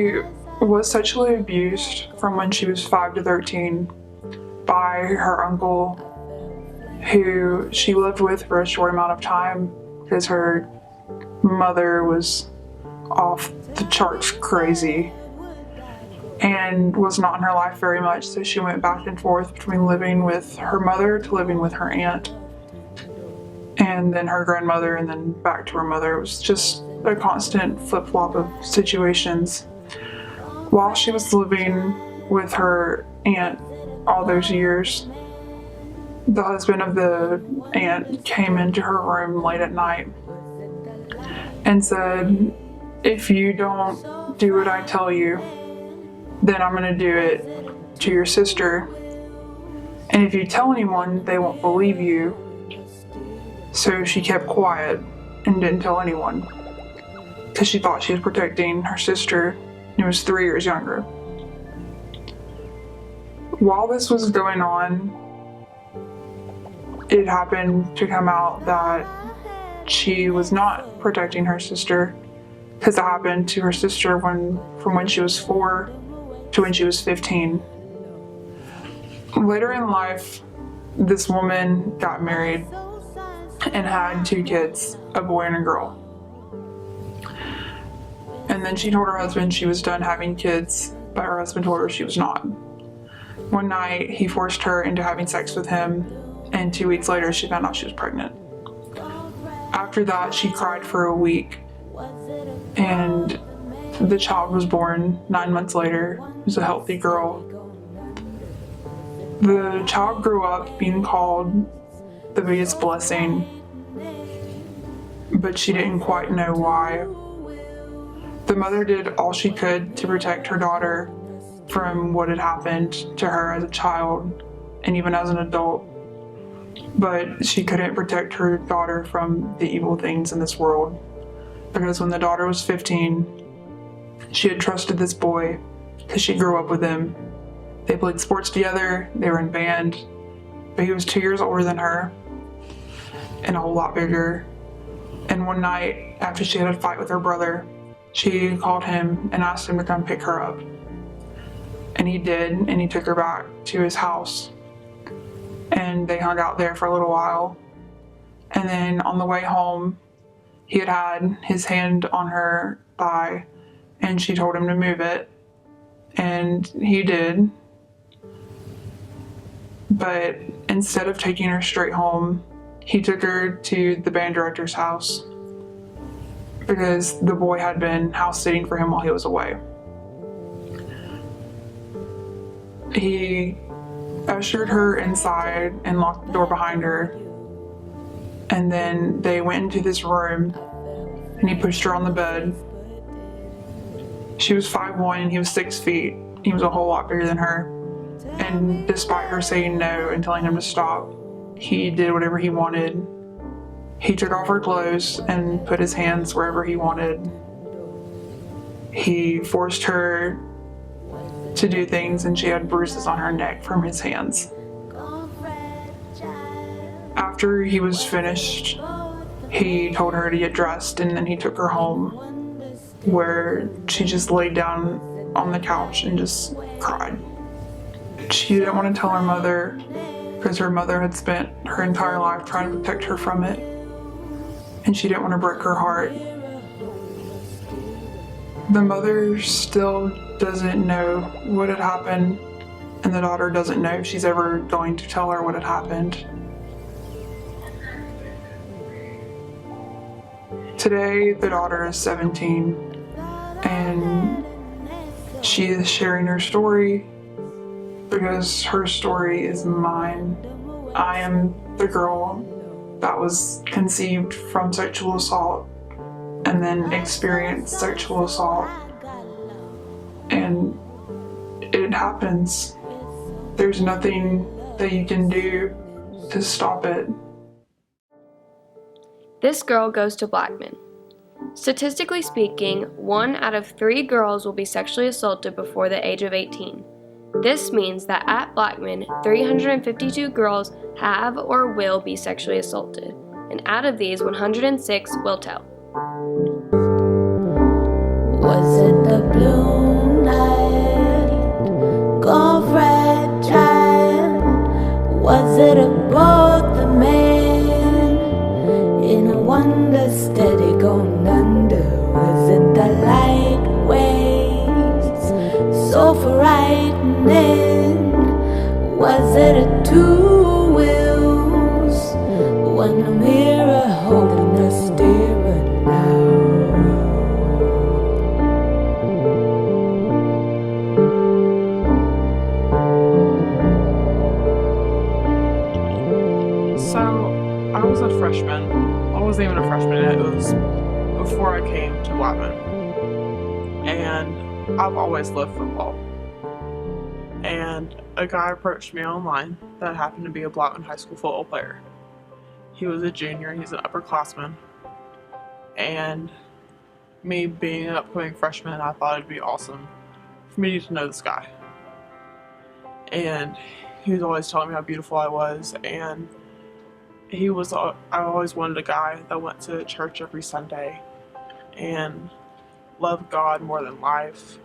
She was sexually abused from when she was 5 to 13 by her uncle, who she lived with for a short amount of time because her mother was off the charts crazy and was not in her life very much, so she went back and forth between living with her mother to living with her aunt, and then her grandmother, and then back to her mother. It was just a constant flip-flop of situations. While she was living with her aunt all those years, the husband of the aunt came into her room late at night and said, "If you don't do what I tell you, then I'm going to do it to your sister. And if you tell anyone, they won't believe you." So she kept quiet and didn't tell anyone because she thought she was protecting her sister, who was 3 years younger. While this was going on, it happened to come out that she was not protecting her sister, because it happened to her sister from when she was 4 to when she was 15. Later in life, this woman got married and had 2 kids, a boy and a girl. And then she told her husband she was done having kids, but her husband told her she was not. One night, he forced her into having sex with him, and 2 weeks later, she found out she was pregnant. After that, she cried for a week, and the child was born 9 months later. It was a healthy girl. The child grew up being called the biggest blessing, but she didn't quite know why. The mother did all she could to protect her daughter from what had happened to her as a child and even as an adult, but she couldn't protect her daughter from the evil things in this world, because when the daughter was 15, she had trusted this boy because she grew up with him. They played sports together, they were in band, but he was 2 years older than her and a whole lot bigger. And one night, after she had a fight with her brother, she called him and asked him to come pick her up. And he did, and he took her back to his house. And they hung out there for a little while. And then on the way home, he had his hand on her thigh, and she told him to move it. And he did. But instead of taking her straight home, he took her to the band director's house because the boy had been house sitting for him while he was away. He ushered her inside and locked the door behind her, and then they went into this room and he pushed her on the bed. She was 5'1" and he was 6 feet. He was a whole lot bigger than her, and despite her saying no and telling him to stop, he did whatever he wanted. He took off her clothes and put his hands wherever he wanted. He forced her to do things, and she had bruises on her neck from his hands. After he was finished, he told her to get dressed, and then he took her home, where she just laid down on the couch and just cried. She didn't want to tell her mother because her mother had spent her entire life trying to protect her from it, and she didn't want to break her heart. The mother still doesn't know what had happened, and the daughter doesn't know if she's ever going to tell her what had happened. Today, the daughter is 17, and she is sharing her story because her story is mine. I am the girl that was conceived from sexual assault and then experienced sexual assault. And it happens. There's nothing that you can do to stop it. This girl goes to Blackman. Statistically speaking, 1 out of 3 girls will be sexually assaulted before the age of 18. This means that at Blackman, 352 girls have or will be sexually assaulted, and out of these, 106 will tell. Was it the blue? go for widening? Was it a two wheels? When the mirror holding the steering now. So, I was a freshman. I wasn't even a freshman yet. It was before I came to Blackman. And I've always loved football. And a guy approached me online that happened to be a Blackman High School football player. He was a junior, he's an upperclassman. And me being an upcoming freshman, I thought it'd be awesome for me to know this guy. And he was always telling me how beautiful I was, and I always wanted a guy that went to church every Sunday and loved God more than life,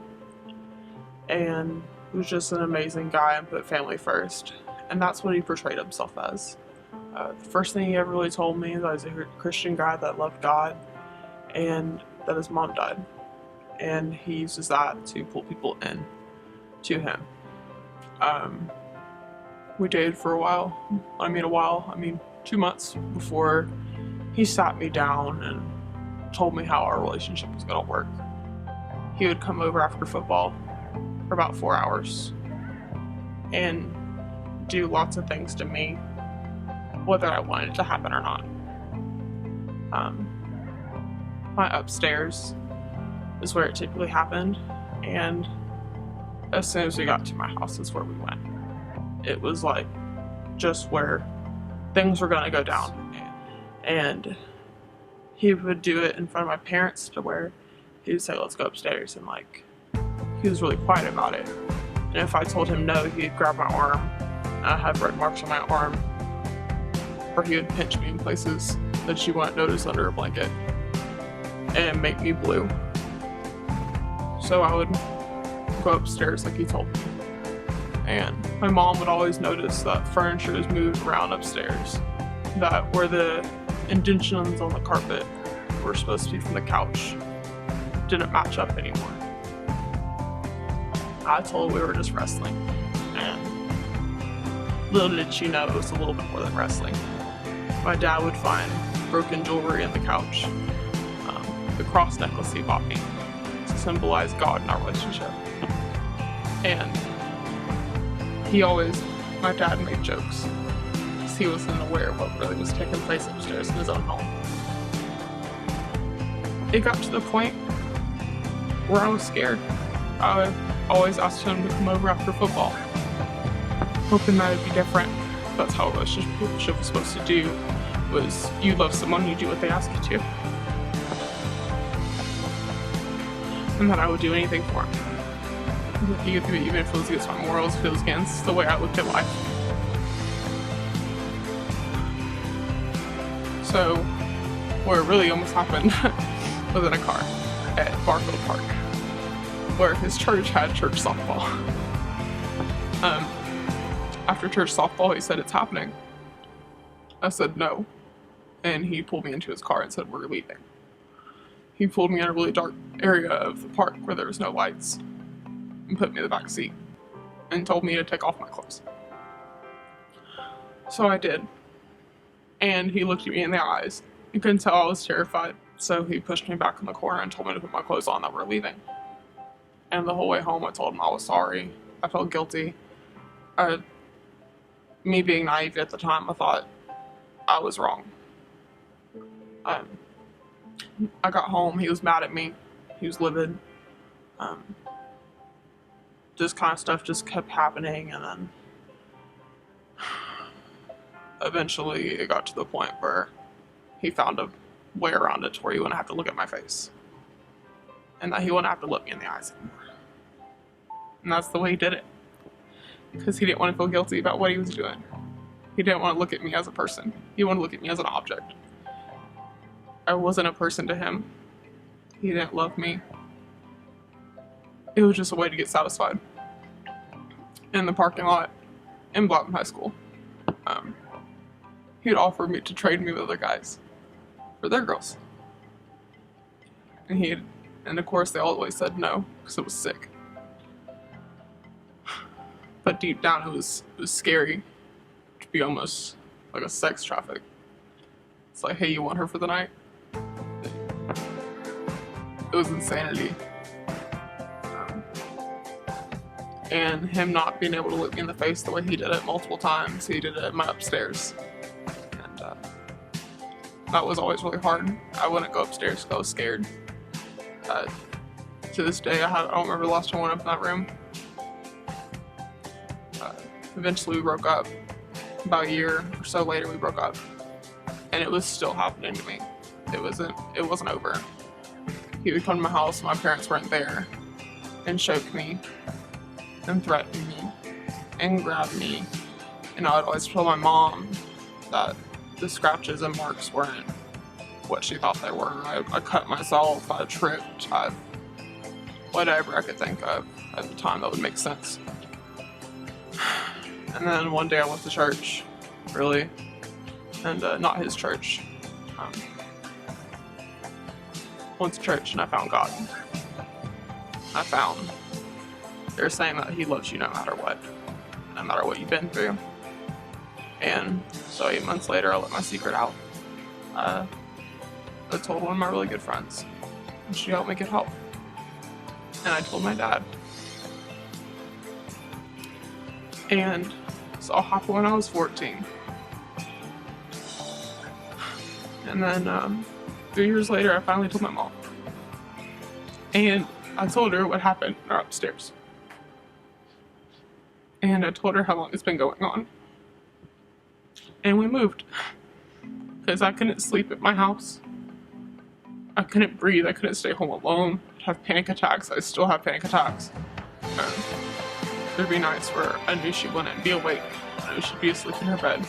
and was just an amazing guy and put family first. And that's what he portrayed himself as. The first thing he ever really told me is that I was a Christian guy that loved God and that his mom died. And he uses that to pull people in to him. We dated for a while. 2 months before he sat me down and told me how our relationship was going to work. He would come over after football for about 4 hours and do lots of things to me, whether I wanted it to happen or not. My upstairs is where it typically happened, and as soon as we got to my house is where we went. It was like just where things were gonna go down. And he would do it in front of my parents to where he would say, let's go upstairs, and like he was really quiet about it. And if I told him no, he'd grab my arm, and I have red marks on my arm, or he would pinch me in places that you wouldn't notice under a blanket and make me blue. So I would go upstairs like he told me. And my mom would always notice that furniture is moved around upstairs, that where the indentions on the carpet were supposed to be from the couch didn't match up anymore. I told her we were just wrestling, and little did she know it was a little bit more than wrestling. My dad would find broken jewelry in the couch, the cross necklace he bought me to symbolize God in our relationship. And my dad made jokes because he wasn't aware of what really was taking place upstairs in his own home. It got to the point where I was scared. I always asked him to come over after football, hoping that it'd be different. That's how a relationship was supposed to do, was you love someone, you do what they ask you to. And that I would do anything for him. Even if it was against my morals, if it was against the way I looked at life. So, where it really almost happened was in a car at Barfield Park, where his church had church softball. After church softball, he said, it's happening. I said no, and he pulled me into his car and said, we're leaving. He pulled me in a really dark area of the park where there was no lights and put me in the back seat and told me to take off my clothes. So I did. And he looked at me in the eyes. You couldn't tell I was terrified. So he pushed me back in the corner and told me to put my clothes on, that we're leaving. And the whole way home I told him I was sorry. I felt guilty. Me being naive at the time, I thought I was wrong. I got home, he was mad at me, he was livid. This kind of stuff just kept happening, and then eventually it got to the point where he found a way around it to where he wouldn't have to look at my face. And that he wouldn't have to look me in the eyes anymore. And that's the way he did it. Because he didn't want to feel guilty about what he was doing. He didn't want to look at me as a person. He wanted to look at me as an object. I wasn't a person to him. He didn't love me. It was just a way to get satisfied. In the parking lot in Blackman High School, he'd offer me to trade me with other guys for their girls. And of course they always said no, because it was sick. But deep down, it was scary to be almost like a sex traffic. It's like, hey, you want her for the night? It was insanity. And him not being able to look me in the face the way he did it multiple times. He did it in my upstairs. And that was always really hard. I wouldn't go upstairs because I was scared. To this day, I don't remember the last time I went up in that room. Eventually we broke up. About a year or so later we broke up. And it was still happening to me. It wasn't over. He would come to my house, my parents weren't there, and choke me, and threaten me, and grab me. And I would always tell my mom that the scratches and marks weren't what she thought they were. I cut myself, I tripped, whatever I could think of at the time that would make sense. And then one day I went to church, really, and not his church. Went to church and I found God. They're saying that he loves you no matter what you've been through. And so 8 months later, I let my secret out. I told one of my really good friends, and she helped me get help. And I told my dad. And this all happened when I was 14. And then 3 years later, I finally told my mom. And I told her what happened in our upstairs. And I told her how long it's been going on. And we moved. Because I couldn't sleep at my house. I couldn't breathe. I couldn't stay home alone. I'd have panic attacks. I still have panic attacks. There'd be nights where I knew she wouldn't be awake. I knew she'd be asleep in her bed.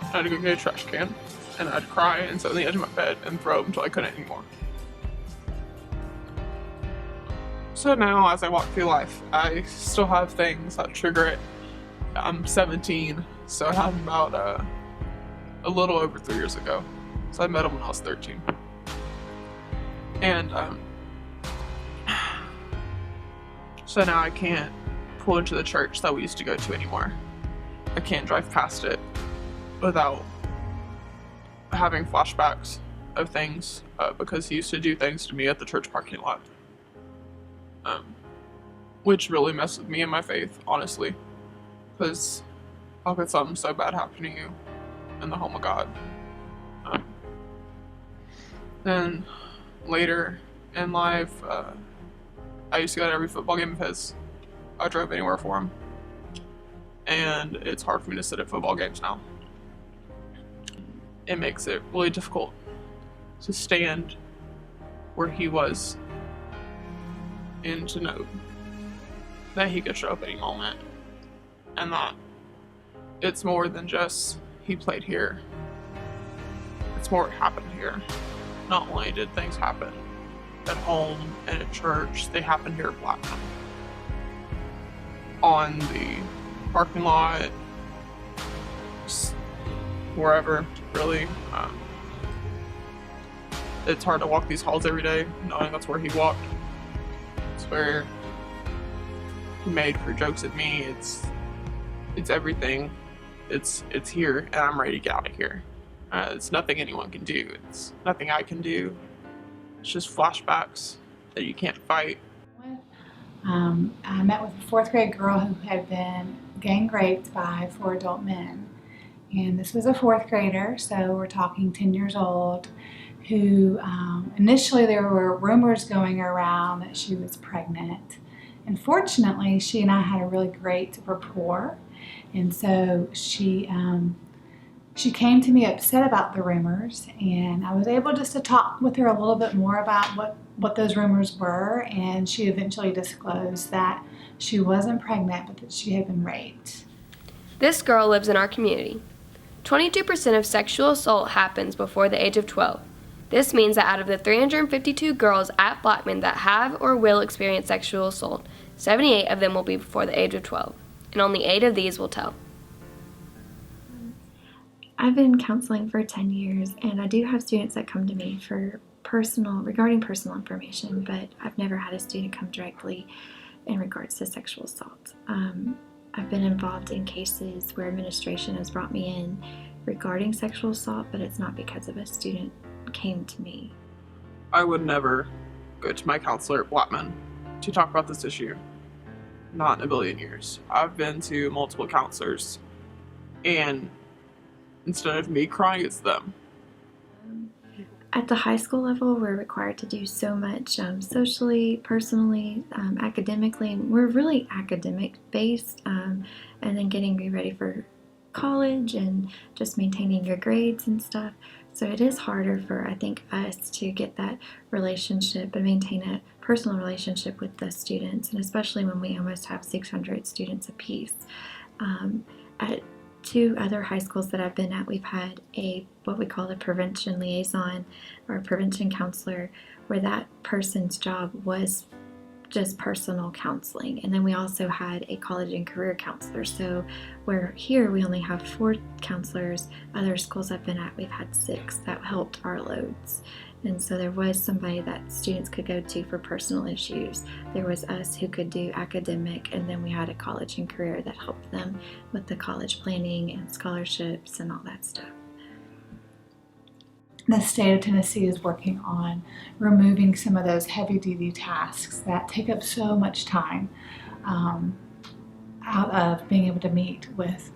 I had to go get a trash can. And I'd cry and sit on the edge of my bed and throw up until I couldn't anymore. So now, as I walk through life, I still have things that trigger it. I'm 17, so it happened about a little over 3 years ago. So I met him when I was 13. And so now I can't pull into the church that we used to go to anymore. I can't drive past it without having flashbacks of things because he used to do things to me at the church parking lot, which really messed with me and my faith, honestly, because how could something so bad happen to you in the home of God? Then later in life, I used to go to every football game of his. I drove anywhere for him, and it's hard for me to sit at football games now. It makes it really difficult to stand where he was and to know that he could show up any moment, and that it's more than just he played here. It's more what happened here. Not only did things happen at home and at church, they happened here at Blackman. On the parking lot, wherever, really. It's hard to walk these halls every day, knowing that's where he walked. It's where he made her jokes at me. It's everything. It's here, and I'm ready to get out of here. It's nothing anyone can do. It's nothing I can do. It's just flashbacks that you can't fight. I met with a 4th grade girl who had been gang raped by 4 adult men. And this was a 4th grader, so we're talking 10 years old, who initially there were rumors going around that she was pregnant. And fortunately, she and I had a really great rapport. And so she came to me upset about the rumors, and I was able just to talk with her a little bit more about what those rumors were, and she eventually disclosed that she wasn't pregnant, but that she had been raped. This girl lives in our community. 22% of sexual assault happens before the age of 12. This means that out of the 352 girls at Blackman that have or will experience sexual assault, 78 of them will be before the age of 12, and only 8 of these will tell. I've been counseling for 10 years, and I do have students that come to me for regarding personal information, but I've never had a student come directly in regards to sexual assault. I've been involved in cases where administration has brought me in regarding sexual assault, but it's not because of a student came to me. I would never go to my counselor at Blackman to talk about this issue. Not in a billion years. I've been to multiple counselors, and instead of me crying, it's them. At the high school level, we're required to do so much socially, personally, academically. We're really academic based, and then getting you ready for college and just maintaining your grades and stuff. So it is harder for, I think, us to get that relationship and maintain a personal relationship with the students, and especially when we almost have 600 students apiece. At two other high schools that I've been at, we've had what we call a prevention liaison or prevention counselor, where that person's job was just personal counseling. And then we also had a college and career counselor. So where here we only have 4 counselors, other schools I've been at, we've had 6 that helped our loads. And so there was somebody that students could go to for personal issues. There was us who could do academic, and then we had a college and career that helped them with the college planning and scholarships and all that stuff. The state of Tennessee is working on removing some of those heavy-duty tasks that take up so much time out of being able to meet with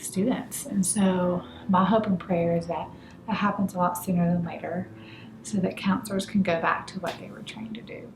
students. And so my hope and prayer is that that happens a lot sooner than later, so that counselors can go back to what they were trained to do.